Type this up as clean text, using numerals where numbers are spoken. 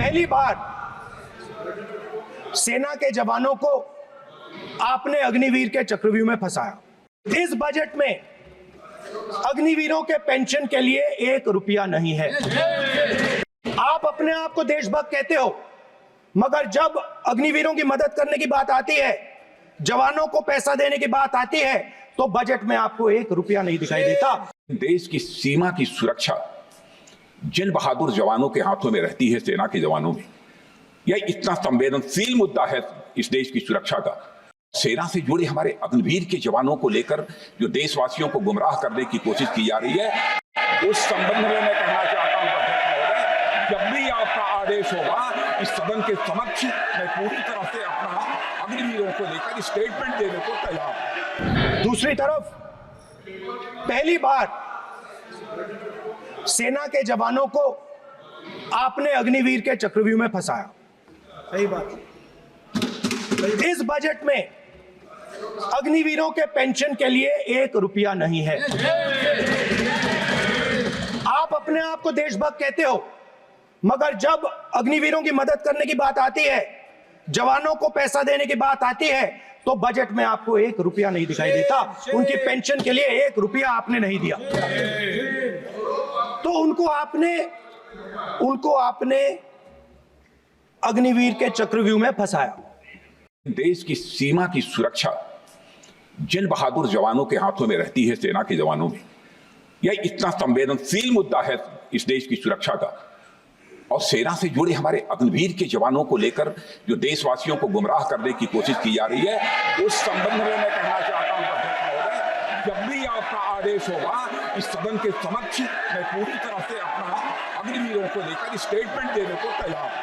पहली बार सेना के जवानों को आपने अग्निवीर के चक्रव्यूह में फंसाया। इस बजट में अग्निवीरों के पेंशन के लिए 1 रुपया नहीं है। आप अपने आप को देशभक्त कहते हो, मगर जब अग्निवीरों की मदद करने की बात आती है, जवानों को पैसा देने की बात आती है, तो बजट में आपको 1 रुपया नहीं दिखाई देता। देश की सीमा की सुरक्षा जिन बहादुर जवानों के हाथों में रहती है, सेना के जवानों में, यह इतना संवेदनशील मुद्दा है इस देश की सुरक्षा का। सेना से जुड़े हमारे अग्निवीर के जवानों को लेकर जो देशवासियों को गुमराह करने की कोशिश की जा रही है, उस संबंध में मैं कहना चाहता हूं जब भी आपका आदेश होगा, इस सदन के समक्ष मैं पूरी तरह से अपना अग्निवीरों को लेकर स्टेटमेंट देने को तैयार। दूसरी तरफ पहली बार सेना के जवानों को आपने अग्निवीर के चक्रव्यूह में फंसाया। सही बात। इस बजट में अग्निवीरों के पेंशन के लिए 1 रुपया नहीं है। आप अपने आप को देशभक्त कहते हो, मगर जब अग्निवीरों की मदद करने की बात आती है, जवानों को पैसा देने की बात आती है, तो बजट में आपको 1 रुपया नहीं दिखाई देता। उनकी पेंशन के लिए 1 रुपया आपने नहीं दिया, तो उनको आपने अग्निवीर के चक्रव्यूह में फंसाया। देश की सीमा की सुरक्षा जिन बहादुर जवानों के हाथों में रहती है, सेना के जवानों में, यह इतना संवेदनशील मुद्दा है इस देश की सुरक्षा का। और सेना से जुड़े हमारे अग्निवीर के जवानों को लेकर जो देशवासियों को गुमराह करने की कोशिश की जा रही है, उस संबंध में मैं कहना चाहता हूं जब भी आपका आदेश होगा, इस सदन के समक्ष मैं पूरी तरह से अपना अग्निवीरों को लेकर स्टेटमेंट देने को तैयार।